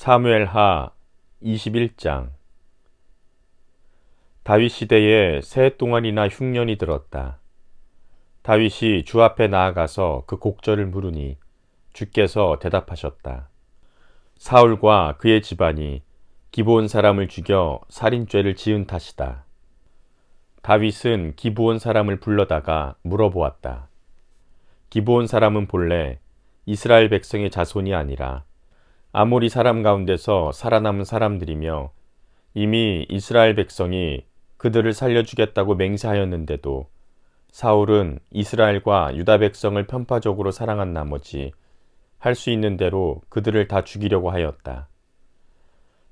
사무엘하 21장. 다윗 시대에 새 동안이나 흉년이 들었다. 다윗이 주 앞에 나아가서 그 곡절을 물으니 주께서 대답하셨다. 사울과 그의 집안이 기브온 사람을 죽여 살인죄를 지은 탓이다. 다윗은 기브온 사람을 불러다가 물어보았다. 기브온 사람은 본래 이스라엘 백성의 자손이 아니라 아모리 사람 가운데서 살아남은 사람들이며 이미 이스라엘 백성이 그들을 살려주겠다고 맹세하였는데도 사울은 이스라엘과 유다 백성을 편파적으로 사랑한 나머지 할 수 있는 대로 그들을 다 죽이려고 하였다.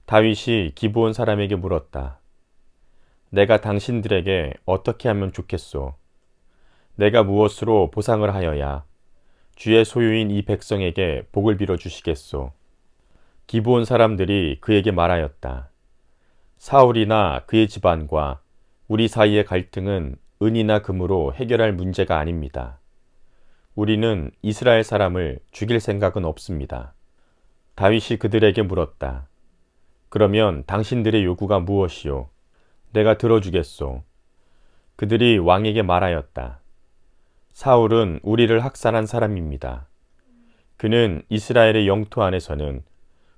다윗이 기브온 사람에게 물었다. 내가 당신들에게 어떻게 하면 좋겠소? 내가 무엇으로 보상을 하여야 주의 소유인 이 백성에게 복을 빌어 주시겠소? 기브온 사람들이 그에게 말하였다. 사울이나 그의 집안과 우리 사이의 갈등은 은이나 금으로 해결할 문제가 아닙니다. 우리는 이스라엘 사람을 죽일 생각은 없습니다. 다윗이 그들에게 물었다. 그러면 당신들의 요구가 무엇이요? 내가 들어주겠소. 그들이 왕에게 말하였다. 사울은 우리를 학살한 사람입니다. 그는 이스라엘의 영토 안에서는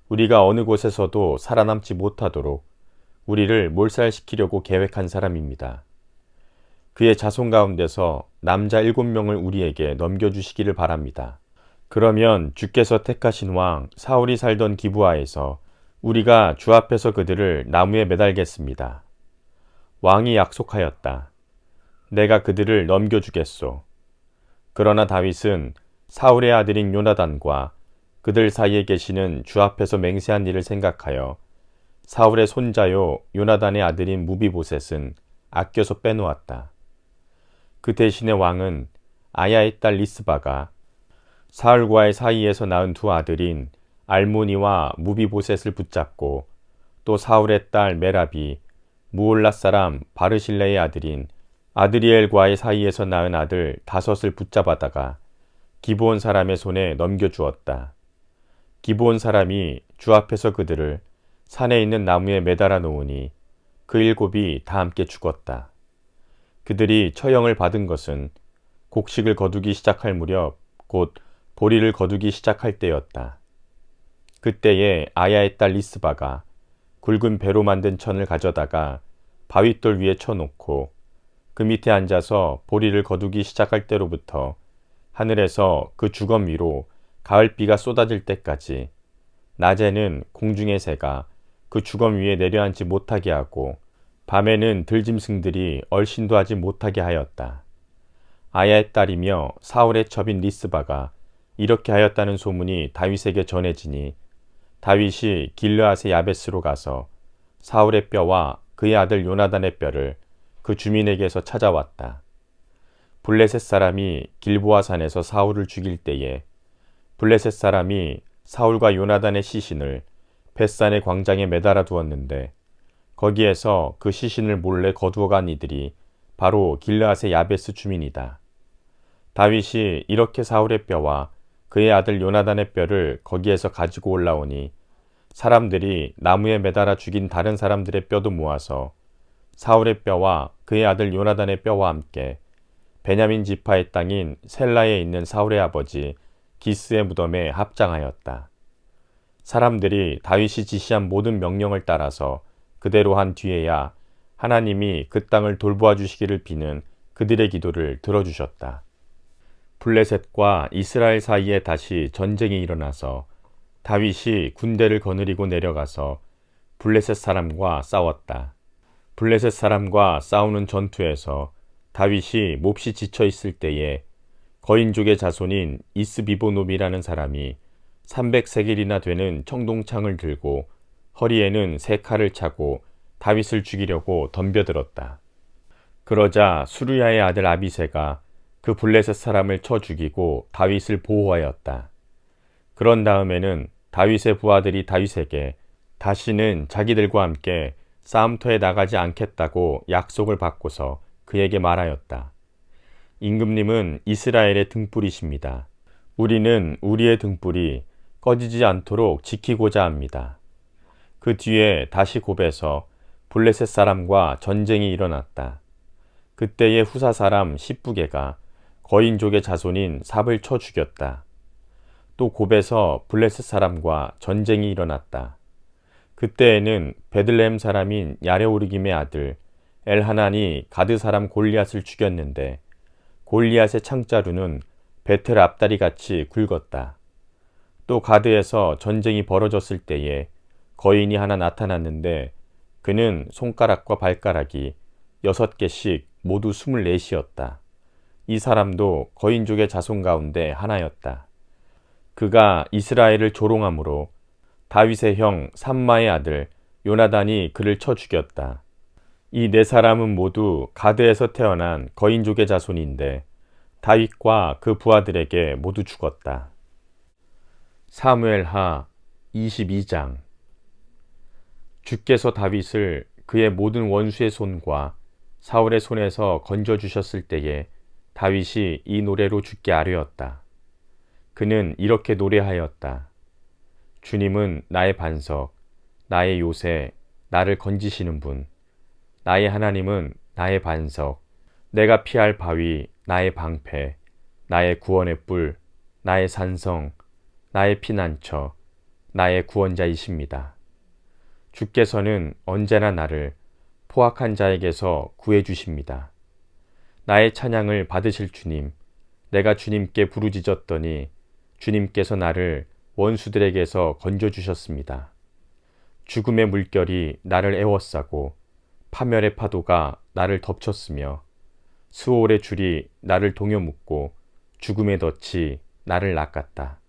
우리가 어느 곳에서도 살아남지 못하도록 우리를 몰살시키려고 계획한 사람입니다. 그의 자손 가운데서 남자 7명을 우리에게 넘겨주시기를 바랍니다. 그러면 주께서 택하신 왕 사울이 살던 기브아에서 우리가 주 앞에서 그들을 나무에 매달겠습니다. 왕이 약속하였다. 내가 그들을 넘겨주겠소. 그러나 다윗은 사울의 아들인 요나단과 그들 사이에 계시는 주 앞에서 맹세한 일을 생각하여 사울의 손자요 요나단의 아들인 무비보셋은 아껴서 빼놓았다. 그 대신에 왕은 아야의 딸 리스바가 사울과의 사이에서 낳은 두 아들인 알모니와 무비보셋을 붙잡고 또 사울의 딸 메랍이 무올라 사람 바르실레의 아들인 아드리엘과의 사이에서 낳은 아들 5을 붙잡아다가 기브온 사람의 손에 넘겨주었다. 기브온 사람이 주 앞에서 그들을 산에 있는 나무에 매달아 놓으니 그 7이 다 함께 죽었다. 그들이 처형을 받은 것은 곡식을 거두기 시작할 무렵 곧 보리를 거두기 시작할 때였다. 그때에 아야의 딸 리스바가 굵은 배로 만든 천을 가져다가 바윗돌 위에 쳐놓고 그 밑에 앉아서 보리를 거두기 시작할 때로부터 하늘에서 그 주검 위로 가을비가 쏟아질 때까지 낮에는 공중의 새가 그 주검 위에 내려앉지 못하게 하고 밤에는 들짐승들이 얼씬도 하지 못하게 하였다. 아야의 딸이며 사울의 첩인 리스바가 이렇게 하였다는 소문이 다윗에게 전해지니 다윗이 길르앗의 야베스로 가서 사울의 뼈와 그의 아들 요나단의 뼈를 그 주민에게서 찾아왔다. 블레셋 사람이 길보아 산에서 사울을 죽일 때에 블레셋 사람이 사울과 요나단의 시신을 벳산의 광장에 매달아 두었는데 거기에서 그 시신을 몰래 거두어간 이들이 바로 길르앗의 야베스 주민이다. 다윗이 이렇게 사울의 뼈와 그의 아들 요나단의 뼈를 거기에서 가지고 올라오니 사람들이 나무에 매달아 죽인 다른 사람들의 뼈도 모아서 사울의 뼈와 그의 아들 요나단의 뼈와 함께 베냐민 지파의 땅인 셀라에 있는 사울의 아버지 기스의 무덤에 합장하였다. 사람들이 다윗이 지시한 모든 명령을 따라서 그대로 한 뒤에야 하나님이 그 땅을 돌보아 주시기를 비는 그들의 기도를 들어주셨다. 블레셋과 이스라엘 사이에 다시 전쟁이 일어나서 다윗이 군대를 거느리고 내려가서 블레셋 사람과 싸웠다. 블레셋 사람과 싸우는 전투에서 다윗이 몹시 지쳐 있을 때에 거인족의 자손인 이스비보놈이라는 사람이 300세겔이나 되는 청동창을 들고 허리에는 3칼을 차고 다윗을 죽이려고 덤벼들었다. 그러자 수르야의 아들 아비새가 그 블레셋 사람을 쳐 죽이고 다윗을 보호하였다. 그런 다음에는 다윗의 부하들이 다윗에게 다시는 자기들과 함께 싸움터에 나가지 않겠다고 약속을 받고서 그에게 말하였다. 임금님은 이스라엘의 등불이십니다. 우리는 우리의 등불이 꺼지지 않도록 지키고자 합니다. 그 뒤에 다시 곱에서 블레셋 사람과 전쟁이 일어났다. 그때의 후사 사람 십부게가 거인족의 자손인 삽을 쳐 죽였다. 또 곱에서 블레셋 사람과 전쟁이 일어났다. 그때에는 베들레헴 사람인 야레오르김의 아들 엘하난이 가드 사람 골리앗을 죽였는데 골리앗의 창자루는 베텔 앞다리 같이 굵었다. 또 가드에서 전쟁이 벌어졌을 때에 거인이 하나 나타났는데 그는 손가락과 발가락이 6개씩 모두 24이었다. 이 사람도 거인족의 자손 가운데 하나였다. 그가 이스라엘을 조롱함으로 다윗의 형 삼마의 아들 요나단이 그를 쳐 죽였다. 이 네 사람은 모두 가드에서 태어난 거인족의 자손인데 다윗과 그 부하들에게 모두 죽었다. 사무엘하 22장. 주께서 다윗을 그의 모든 원수의 손과 사울의 손에서 건져주셨을 때에 다윗이 이 노래로 주께 아뢰었다. 그는 이렇게 노래하였다. 주님은 나의 반석, 나의 요새, 나를 건지시는 분. 나의 하나님은 나의 반석, 내가 피할 바위, 나의 방패, 나의 구원의 뿔, 나의 산성, 나의 피난처, 나의 구원자이십니다. 주께서는 언제나 나를 포악한 자에게서 구해 주십니다. 나의 찬양을 받으실 주님, 내가 주님께 부르짖었더니 주님께서 나를 원수들에게서 건져주셨습니다. 죽음의 물결이 나를 에워싸고 파멸의 파도가 나를 덮쳤으며 수월의 줄이 나를 동여묶고 죽음의 덫이 나를 낚았다.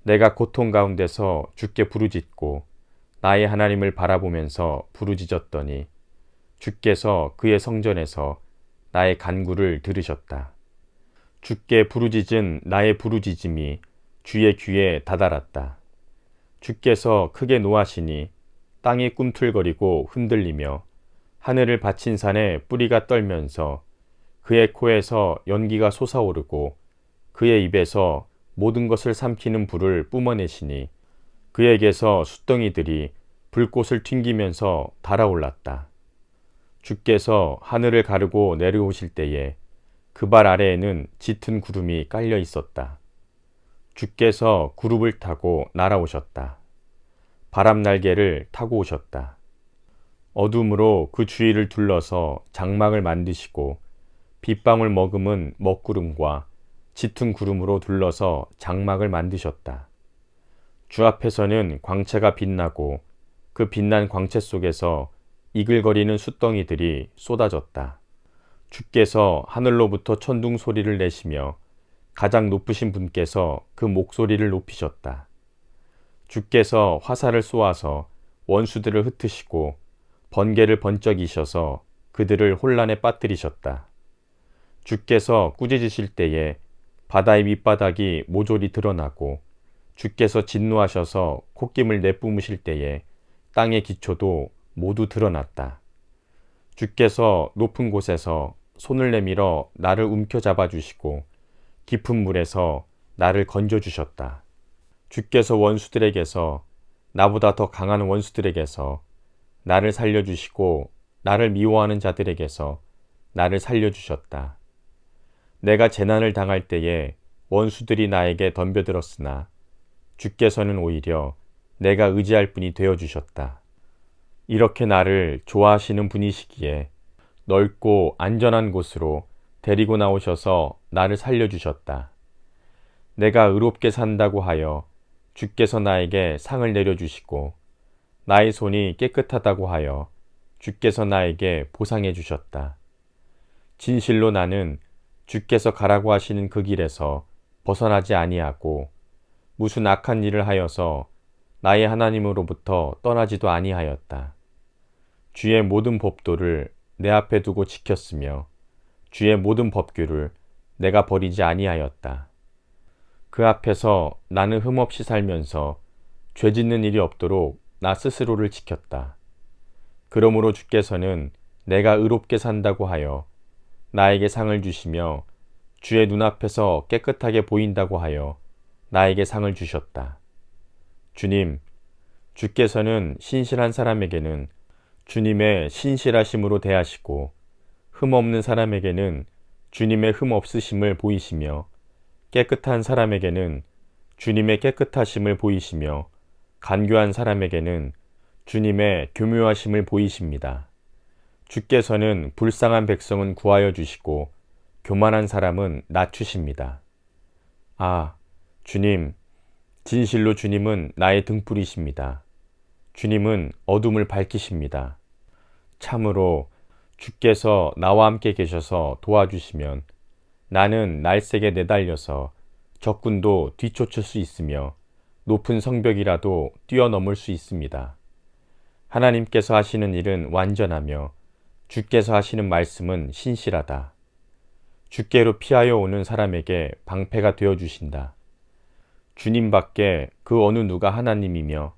내가 고통 가운데서 주께 부르짖고 나의 하나님을 바라보면서 부르짖었더니 주께서 그의 성전에서 나의 간구를 들으셨다. 주께 부르짖은 나의 부르짖음이 주의 귀에 다다랐다. 주께서 크게 노하시니 땅이 꿈틀거리고 흔들리며 하늘을 받친 산에 뿌리가 떨면서 그의 코에서 연기가 솟아오르고 그의 입에서 모든 것을 삼키는 불을 뿜어내시니 그에게서 숫덩이들이 불꽃을 튕기면서 달아올랐다. 주께서 하늘을 가르고 내려오실 때에 그 발 아래에는 짙은 구름이 깔려 있었다. 주께서 구름을 타고 날아오셨다. 바람 날개를 타고 오셨다. 어둠으로 그 주위를 둘러서 장막을 만드시고 빗방울 머금은 먹구름과 짙은 구름으로 둘러서 장막을 만드셨다. 주 앞에서는 광채가 빛나고 그 빛난 광채 속에서 이글거리는 숫덩이들이 쏟아졌다. 주께서 하늘로부터 천둥 소리를 내시며 가장 높으신 분께서 그 목소리를 높이셨다. 주께서 화살을 쏘아서 원수들을 흩으시고 번개를 번쩍이셔서 그들을 혼란에 빠뜨리셨다. 주께서 꾸짖으실 때에 바다의 밑바닥이 모조리 드러나고 주께서 진노하셔서 콧김을 내뿜으실 때에 땅의 기초도 모두 드러났다. 주께서 높은 곳에서 손을 내밀어 나를 움켜잡아 주시고 깊은 물에서 나를 건져주셨다. 주께서 원수들에게서 나보다 더 강한 원수들에게서 나를 살려주시고 나를 미워하는 자들에게서 나를 살려주셨다. 내가 재난을 당할 때에 원수들이 나에게 덤벼들었으나 주께서는 오히려 내가 의지할 분이 되어주셨다. 이렇게 나를 좋아하시는 분이시기에 넓고 안전한 곳으로 데리고 나오셔서 나를 살려주셨다. 내가 의롭게 산다고 하여 주께서 나에게 상을 내려주시고 나의 손이 깨끗하다고 하여 주께서 나에게 보상해 주셨다. 진실로 나는 주께서 가라고 하시는 그 길에서 벗어나지 아니하고 무슨 악한 일을 하여서 나의 하나님으로부터 떠나지도 아니하였다. 주의 모든 법도를 내 앞에 두고 지켰으며 주의 모든 법규를 내가 버리지 아니하였다. 그 앞에서 나는 흠없이 살면서 죄 짓는 일이 없도록 나 스스로를 지켰다. 그러므로 주께서는 내가 의롭게 산다고 하여 나에게 상을 주시며 주의 눈앞에서 깨끗하게 보인다고 하여 나에게 상을 주셨다. 주님, 주께서는 신실한 사람에게는 주님의 신실하심으로 대하시고 흠없는 사람에게는 주님의 흠없으심을 보이시며 깨끗한 사람에게는 주님의 깨끗하심을 보이시며 간교한 사람에게는 주님의 교묘하심을 보이십니다. 주께서는 불쌍한 백성은 구하여 주시고 교만한 사람은 낮추십니다. 아, 주님, 진실로 주님은 나의 등불이십니다. 주님은 어둠을 밝히십니다. 참으로 주께서 나와 함께 계셔서 도와주시면 나는 날쌔게 내달려서 적군도 뒤쫓을 수 있으며 높은 성벽이라도 뛰어넘을 수 있습니다. 하나님께서 하시는 일은 완전하며 주께서 하시는 말씀은 신실하다. 주께로 피하여 오는 사람에게 방패가 되어주신다. 주님밖에 그 어느 누가 하나님이며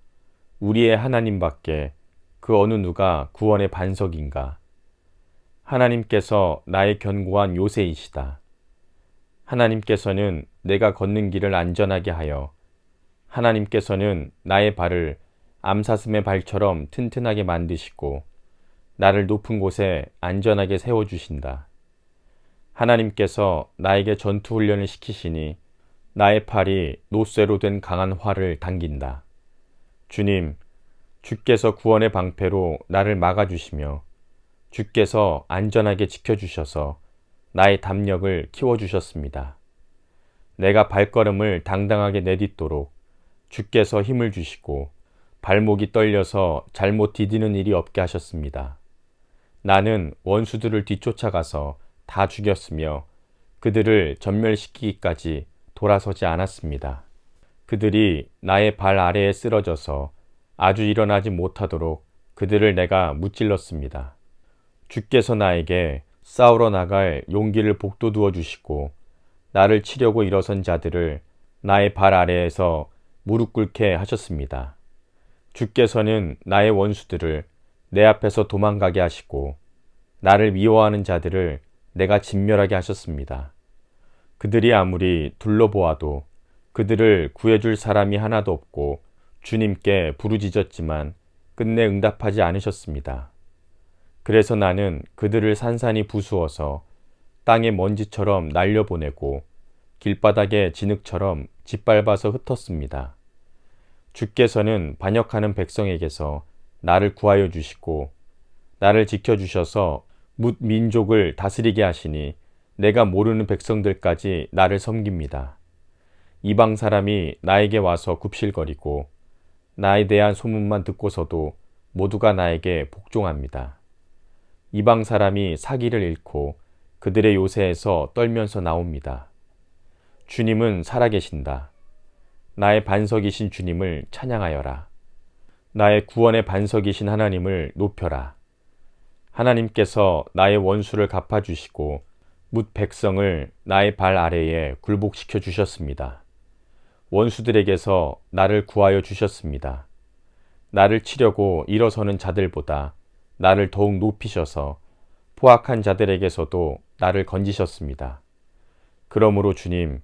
우리의 하나님밖에 그 어느 누가 구원의 반석인가. 하나님께서 나의 견고한 요새이시다. 하나님께서는 내가 걷는 길을 안전하게 하여 하나님께서는 나의 발을 암사슴의 발처럼 튼튼하게 만드시고 나를 높은 곳에 안전하게 세워주신다. 하나님께서 나에게 전투훈련을 시키시니 나의 팔이 노쇠로 된 강한 활을 당긴다. 주님, 주께서 구원의 방패로 나를 막아주시며 주께서 안전하게 지켜주셔서 나의 담력을 키워주셨습니다. 내가 발걸음을 당당하게 내딛도록 주께서 힘을 주시고 발목이 떨려서 잘못 디디는 일이 없게 하셨습니다. 나는 원수들을 뒤쫓아가서 다 죽였으며 그들을 전멸시키기까지 돌아서지 않았습니다. 그들이 나의 발 아래에 쓰러져서 아주 일어나지 못하도록 그들을 내가 무찔렀습니다. 주께서 나에게 싸우러 나갈 용기를 복돋우어 주시고 나를 치려고 일어선 자들을 나의 발 아래에서 무릎 꿇게 하셨습니다. 주께서는 나의 원수들을 내 앞에서 도망가게 하시고 나를 미워하는 자들을 내가 진멸하게 하셨습니다. 그들이 아무리 둘러보아도 그들을 구해줄 사람이 하나도 없고 주님께 부르짖었지만 끝내 응답하지 않으셨습니다. 그래서 나는 그들을 산산이 부수어서 땅의 먼지처럼 날려보내고 길바닥의 진흙처럼 짓밟아서 흩었습니다. 주께서는 반역하는 백성에게서 나를 구하여 주시고 나를 지켜주셔서 뭇 민족을 다스리게 하시니 내가 모르는 백성들까지 나를 섬깁니다. 이방 사람이 나에게 와서 굽실거리고 나에 대한 소문만 듣고서도 모두가 나에게 복종합니다. 이방 사람이 사기를 잃고 그들의 요새에서 떨면서 나옵니다. 주님은 살아계신다. 나의 반석이신 주님을 찬양하여라. 나의 구원의 반석이신 하나님을 높여라. 하나님께서 나의 원수를 갚아주시고 뭇 백성을 나의 발 아래에 굴복시켜 주셨습니다. 원수들에게서 나를 구하여 주셨습니다. 나를 치려고 일어서는 자들보다 나를 더욱 높이셔서 포악한 자들에게서도 나를 건지셨습니다. 그러므로 주님,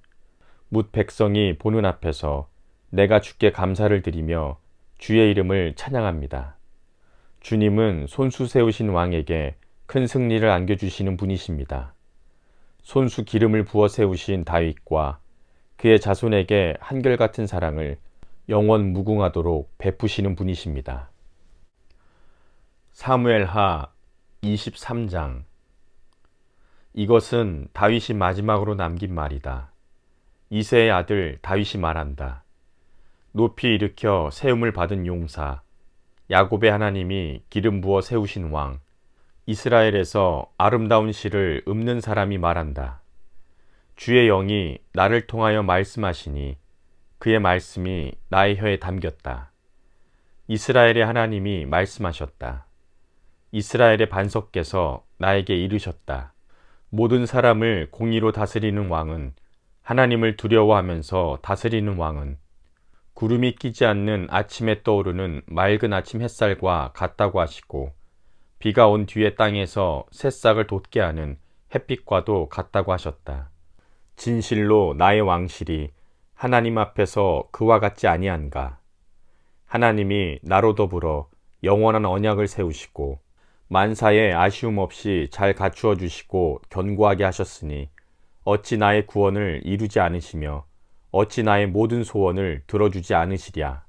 뭇 백성이 보는 앞에서 내가 주께 감사를 드리며 주의 이름을 찬양합니다. 주님은 손수 세우신 왕에게 큰 승리를 안겨주시는 분이십니다. 손수 기름을 부어 세우신 다윗과 그의 자손에게 한결같은 사랑을 영원 무궁하도록 베푸시는 분이십니다. 사무엘하 23장. 이것은 다윗이 마지막으로 남긴 말이다. 이새의 아들 다윗이 말한다. 높이 일으켜 세움을 받은 용사, 야곱의 하나님이 기름 부어 세우신 왕, 이스라엘에서 아름다운 시를 읊는 사람이 말한다. 주의 영이 나를 통하여 말씀하시니 그의 말씀이 나의 혀에 담겼다. 이스라엘의 하나님이 말씀하셨다. 이스라엘의 반석께서 나에게 이르셨다. 모든 사람을 공의로 다스리는 왕은, 하나님을 두려워하면서 다스리는 왕은 구름이 끼지 않는 아침에 떠오르는 맑은 아침 햇살과 같다고 하시고 비가 온 뒤에 땅에서 새싹을 돋게 하는 햇빛과도 같다고 하셨다. 진실로 나의 왕실이 하나님 앞에서 그와 같지 아니한가. 하나님이 나로 더불어 영원한 언약을 세우시고 만사에 아쉬움 없이 잘 갖추어 주시고 견고하게 하셨으니 어찌 나의 구원을 이루지 않으시며 어찌 나의 모든 소원을 들어주지 않으시랴.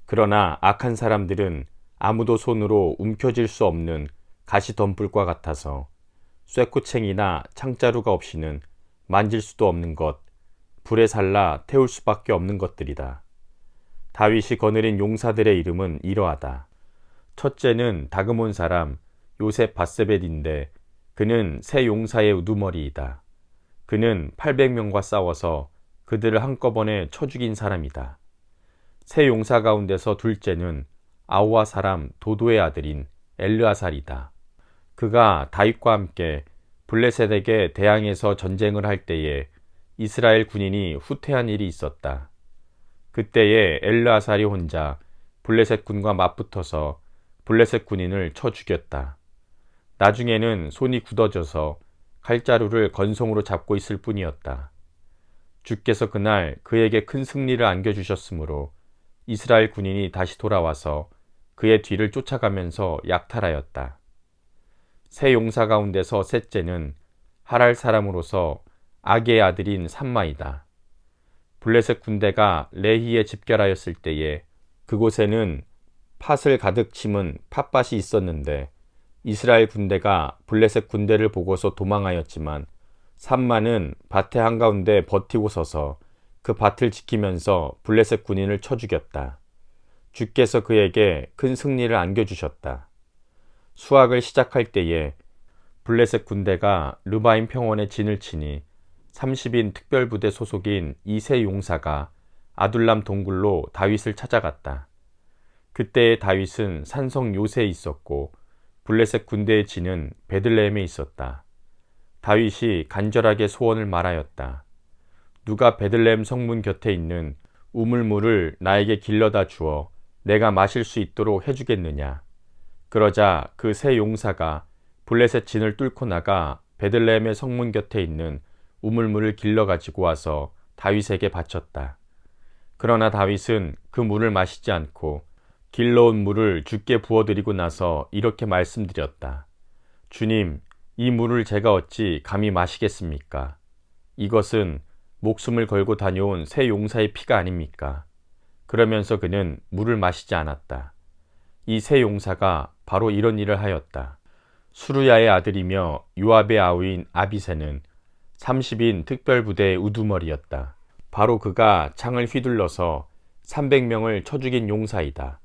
그러나 악한 사람들은 아무도 손으로 움켜쥘 수 없는 가시덤불과 같아서 쇠꼬챙이나 창자루가 없이는 만질 수도 없는 것, 불에 살라 태울 수밖에 없는 것들이다. 다윗이 거느린 용사들의 이름은 이러하다. 첫째는 다그몬 사람 요셉 바세벳인데 그는 세 용사의 우두머리이다. 그는 800명과 싸워서 그들을 한꺼번에 쳐 죽인 사람이다. 세 용사 가운데서 둘째는 아우와 사람 도도의 아들인 엘르아살이다. 그가 다윗과 함께 블레셋에게 대항해서 전쟁을 할 때에 이스라엘 군인이 후퇴한 일이 있었다. 그때에 엘르아살이 혼자 블레셋 군과 맞붙어서 블레셋 군인을 쳐 죽였다. 나중에는 손이 굳어져서 칼자루를 건성으로 잡고 있을 뿐이었다. 주께서 그날 그에게 큰 승리를 안겨주셨으므로 이스라엘 군인이 다시 돌아와서 그의 뒤를 쫓아가면서 약탈하였다. 세 용사 가운데서 셋째는 하랄 사람으로서 아게의 아들인 삼마이다. 블레셋 군대가 레히에 집결하였을 때에 그곳에는 팥을 가득 심은 팥밭이 있었는데 이스라엘 군대가 블레셋 군대를 보고서 도망하였지만 삼마는 밭의 한가운데 버티고 서서 그 밭을 지키면서 블레셋 군인을 쳐 죽였다. 주께서 그에게 큰 승리를 안겨주셨다. 수확을 시작할 때에 블레셋 군대가 르바임 평원에 진을 치니 30인 특별부대 소속인 이 세 용사가 아둘람 동굴로 다윗을 찾아갔다. 그때의 다윗은 산성 요새에 있었고 블레셋 군대의 진은 베들레헴에 있었다. 다윗이 간절하게 소원을 말하였다. 누가 베들레헴 성문 곁에 있는 우물물을 나에게 길러다 주어 내가 마실 수 있도록 해주겠느냐. 그러자 그 세 용사가 블레셋 진을 뚫고 나가 베들레헴의 성문 곁에 있는 우물물을 길러 가지고 와서 다윗에게 바쳤다. 그러나 다윗은 그 물을 마시지 않고 길러온 물을 주께 부어드리고 나서 이렇게 말씀드렸다. 주님, 이 물을 제가 어찌 감히 마시겠습니까? 이것은 목숨을 걸고 다녀온 세 용사의 피가 아닙니까? 그러면서 그는 물을 마시지 않았다. 이 세 용사가 바로 이런 일을 하였다. 수르야의 아들이며 요압의 아우인 아비새는 30인 특별부대의 우두머리였다. 바로 그가 창을 휘둘러서 300명을 쳐 죽인 용사이다.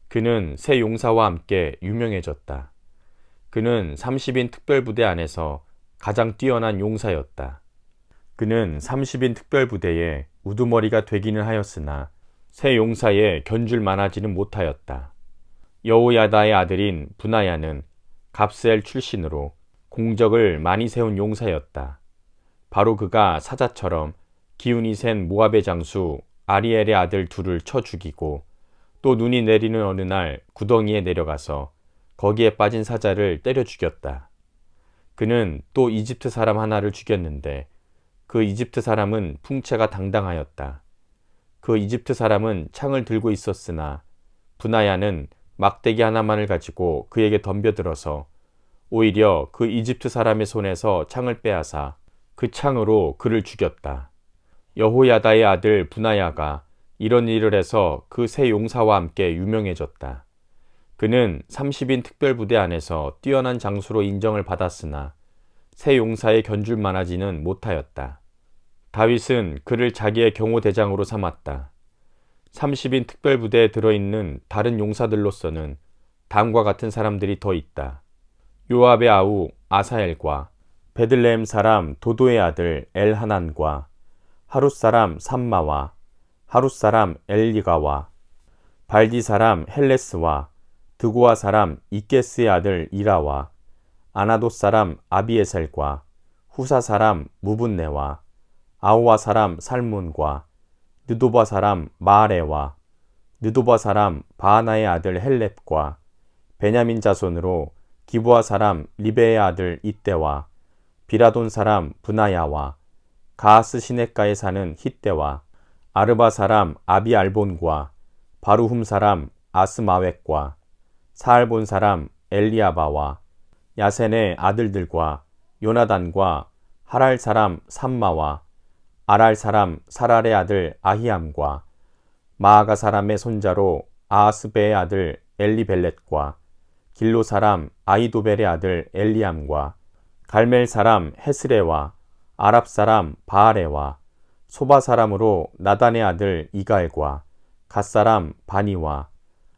그는 세 용사와 함께 유명해졌다. 그는 30인 특별부대 안에서 가장 뛰어난 용사였다. 그는 30인 특별부대의 우두머리가 되기는 하였으나 세 용사에 견줄 만하지는 못하였다. 여호야다의 아들인 분하야는 갑스엘 출신으로 공적을 많이 세운 용사였다. 바로 그가 사자처럼 기운이 센 모압의 장수 아리엘의 아들 둘을 쳐 죽이고 또 눈이 내리는 어느 날 구덩이에 내려가서 거기에 빠진 사자를 때려 죽였다. 그는 또 이집트 사람 하나를 죽였는데 그 이집트 사람은 풍채가 당당하였다. 그 이집트 사람은 창을 들고 있었으나 분하야는 막대기 하나만을 가지고 그에게 덤벼들어서 오히려 그 이집트 사람의 손에서 창을 빼앗아 그 창으로 그를 죽였다. 여호야다의 아들 분하야가 이런 일을 해서 그 세 용사와 함께 유명해졌다. 그는 30인 특별부대 안에서 뛰어난 장수로 인정을 받았으나 세 용사에 견줄 만하지는 못하였다. 다윗은 그를 자기의 경호대장으로 삼았다. 30인 특별부대에 들어있는 다른 용사들로서는 다음과 같은 사람들이 더 있다. 요압의 아우 아사엘과 베들레헴 사람 도도의 아들 엘하난과 하룻 사람 삼마와 하룻 사람 엘리가와 발디 사람 헬레스와 드고아 사람 이게스의 아들 이라와 아나돗 사람 아비에셀과 후사 사람 무분네와 아우와 사람 살문과 느도바 사람 마아레와 느도바 사람 바하나의 아들 헬렙과 베냐민 자손으로 기브아 사람 리베의 아들 이때와 비라돈 사람 브나야와 가하스 시냇가에 사는 hit대와 아르바 사람 아비알본과 바루훔 사람 아스마웻과 사알본 사람 엘리아바와 야센의 아들들과 요나단과 하랄 사람 삼마와 아랄 사람 사랄의 아들 아히암과 마아가 사람의 손자로 아하스베의 아들 엘리벨렛과 길로 사람 아히도벨의 아들 엘리암과 갈멜 사람 헤스레와 아랍 사람 바아레와 소바 사람으로 나단의 아들 이갈과 갓 사람 바니와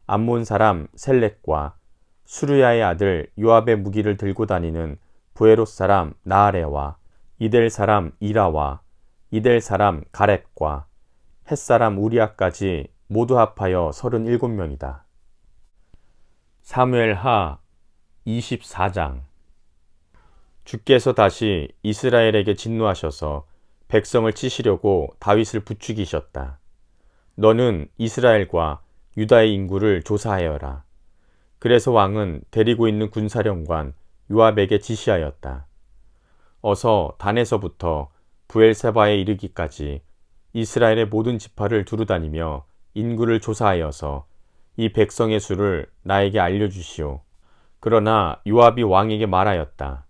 암몬 사람 셀렛과 수르야의 아들 요압의 무기를 들고 다니는 부에롯 사람 나아레와 이델 사람 이라와 이델 사람 가렙과 헷 사람 우리아까지 모두 합하여 37명이다. 사무엘하 24장. 주께서 다시 이스라엘에게 진노하셔서 백성을 치시려고 다윗을 부추기셨다. 너는 이스라엘과 유다의 인구를 조사하여라. 그래서 왕은 데리고 있는 군사령관 요압에게 지시하였다. 어서 단에서부터 부엘세바에 이르기까지 이스라엘의 모든 지파를 두루다니며 인구를 조사하여서 이 백성의 수를 나에게 알려주시오. 그러나 요압이 왕에게 말하였다.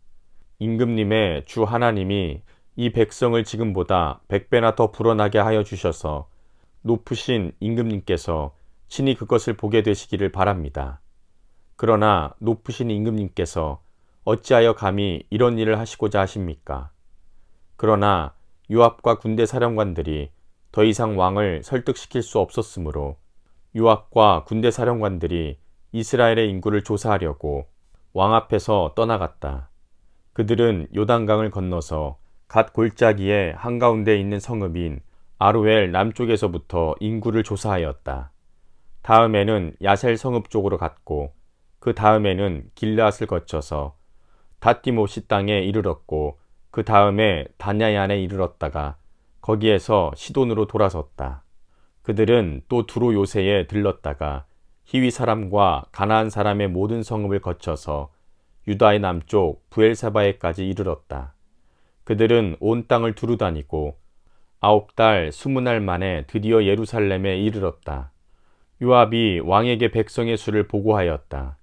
임금님의 주 하나님이 이 백성을 지금보다 100배나 더 불어나게 하여 주셔서 높으신 임금님께서 친히 그것을 보게 되시기를 바랍니다. 그러나 높으신 임금님께서 어찌하여 감히 이런 일을 하시고자 하십니까? 그러나 요압과 군대 사령관들이 더 이상 왕을 설득시킬 수 없었으므로 요압과 군대 사령관들이 이스라엘의 인구를 조사하려고 왕 앞에서 떠나갔다. 그들은 요단강을 건너서 갓 골짜기의 한가운데 있는 성읍인 아로엘 남쪽에서부터 인구를 조사하였다. 다음에는 야셀 성읍 쪽으로 갔고 그 다음에는 길르앗을 거쳐서 닷디모시 땅에 이르렀고 그 다음에 다냐얀에 이르렀다가 거기에서 시돈으로 돌아섰다. 그들은 또 두로 요새에 들렀다가 히위 사람과 가나안 사람의 모든 성읍을 거쳐서 유다의 남쪽 부엘세바에까지 이르렀다. 그들은 온 땅을 두루다니고 9달 20날 만에 드디어 예루살렘에 이르렀다. 요압이 왕에게 백성의 수를 보고하였다.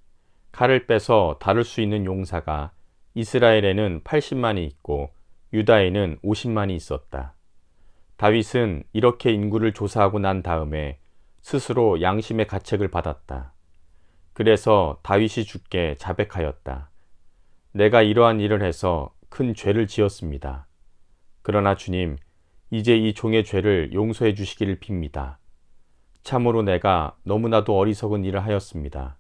칼을 빼서 다룰 수 있는 용사가 이스라엘에는 80만이 있고 유다에는 50만이 있었다. 다윗은 이렇게 인구를 조사하고 난 다음에 스스로 양심의 가책을 받았다. 그래서 다윗이 주께 자백하였다. 내가 이러한 일을 해서 큰 죄를 지었습니다. 그러나 주님, 이제 이 종의 죄를 용서해 주시기를 빕니다. 참으로 내가 너무나도 어리석은 일을 하였습니다.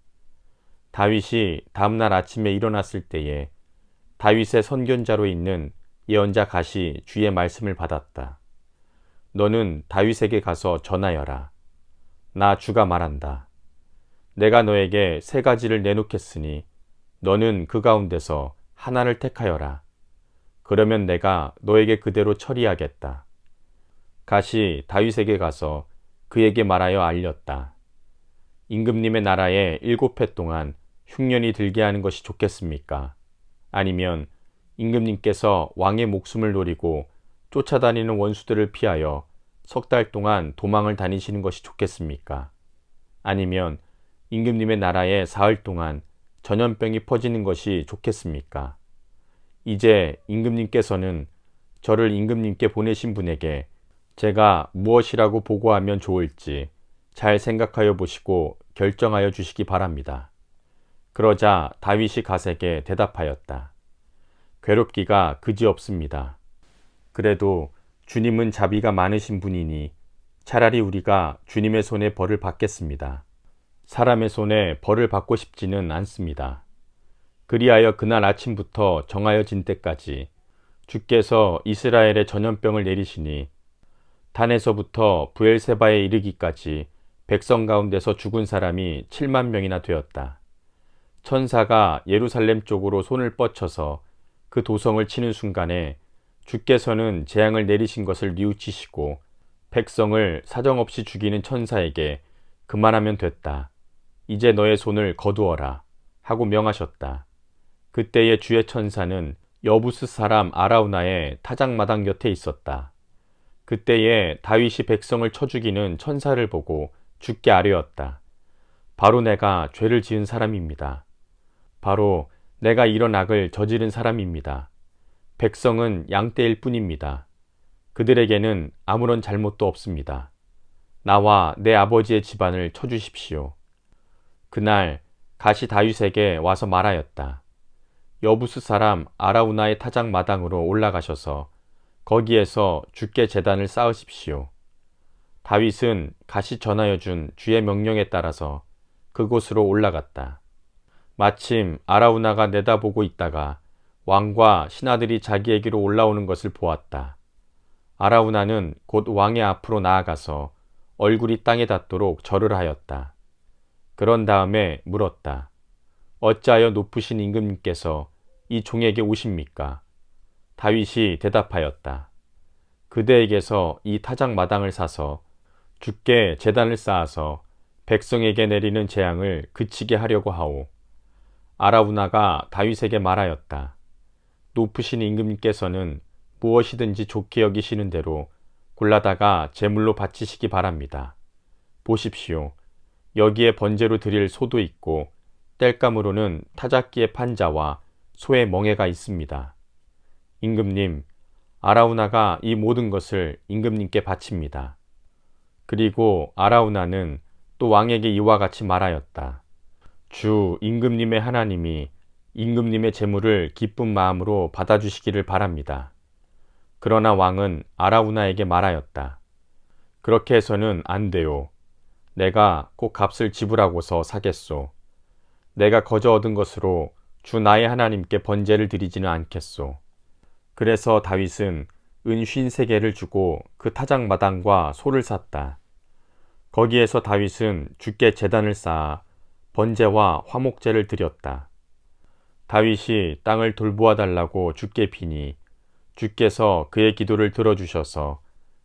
다윗이 다음날 아침에 일어났을 때에 다윗의 선견자로 있는 예언자 갓이 주의 말씀을 받았다. 너는 다윗에게 가서 전하여라. 나 주가 말한다. 내가 너에게 3가지를 내놓겠으니 너는 그 가운데서 하나를 택하여라. 그러면 내가 너에게 그대로 처리하겠다. 갓이 다윗에게 가서 그에게 말하여 알렸다. 임금님의 나라에 7해 동안 흉년이 들게 하는 것이 좋겠습니까? 아니면 임금님께서 왕의 목숨을 노리고 쫓아다니는 원수들을 피하여 3달 동안 도망을 다니시는 것이 좋겠습니까? 아니면 임금님의 나라에 사흘 동안 전염병이 퍼지는 것이 좋겠습니까? 이제 임금님께서는 저를 임금님께 보내신 분에게 제가 무엇이라고 보고하면 좋을지 잘 생각하여 보시고 결정하여 주시기 바랍니다. 그러자 다윗이 갓에게 대답하였다. 괴롭기가 그지없습니다. 그래도 주님은 자비가 많으신 분이니 차라리 우리가 주님의 손에 벌을 받겠습니다. 사람의 손에 벌을 받고 싶지는 않습니다. 그리하여 그날 아침부터 정하여진 때까지 주께서 이스라엘에 전염병을 내리시니 단에서부터 부엘세바에 이르기까지 백성 가운데서 죽은 사람이 7만 명이나 되었다. 천사가 예루살렘 쪽으로 손을 뻗쳐서 그 도성을 치는 순간에 주께서는 재앙을 내리신 것을 뉘우치시고 백성을 사정없이 죽이는 천사에게 그만하면 됐다. 이제 너의 손을 거두어라 하고 명하셨다. 그때의 주의 천사는 여부스 사람 아라우나의 타작마당 곁에 있었다. 그때에 다윗이 백성을 쳐 죽이는 천사를 보고 주께 아뢰었다. 바로 내가 죄를 지은 사람입니다. 바로 내가 이런 악을 저지른 사람입니다. 백성은 양떼일 뿐입니다. 그들에게는 아무런 잘못도 없습니다. 나와 내 아버지의 집안을 쳐주십시오. 그날 갓이 다윗에게 와서 말하였다. 여부스 사람 아라우나의 타작 마당으로 올라가셔서 거기에서 주께 제단을 쌓으십시오. 다윗은 갓이 전하여 준 주의 명령에 따라서 그곳으로 올라갔다. 마침 아라우나가 내다보고 있다가 왕과 신하들이 자기에게로 올라오는 것을 보았다. 아라우나는 곧 왕의 앞으로 나아가서 얼굴이 땅에 닿도록 절을 하였다. 그런 다음에 물었다. 어찌하여 높으신 임금님께서 이 종에게 오십니까? 다윗이 대답하였다. 그대에게서 이 타작 마당을 사서 주께 제단을 쌓아서 백성에게 내리는 재앙을 그치게 하려고 하오. 아라우나가 다윗에게 말하였다. 높으신 임금님께서는 무엇이든지 좋게 여기시는 대로 골라다가 제물로 바치시기 바랍니다. 보십시오. 여기에 번제로 드릴 소도 있고 땔감으로는 타작기의 판자와 소의 멍에가 있습니다. 임금님, 아라우나가 이 모든 것을 임금님께 바칩니다. 그리고 아라우나는 또 왕에게 이와 같이 말하였다. 주 임금님의 하나님이 임금님의 제물을 기쁜 마음으로 받아주시기를 바랍니다. 그러나 왕은 아라우나에게 말하였다. 그렇게 해서는 안 돼요. 내가 꼭 값을 지불하고서 사겠소. 내가 거저 얻은 것으로 주 나의 하나님께 번제를 드리지는 않겠소. 그래서 다윗은 은 53개를 주고 그 타작 마당과 소를 샀다. 거기에서 다윗은 주께 제단을 쌓아 번제와 화목제를 드렸다. 다윗이 땅을 돌보아 달라고 주께 비니 주께서 그의 기도를 들어주셔서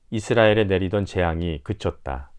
이스라엘에 내리던 재앙이 그쳤다.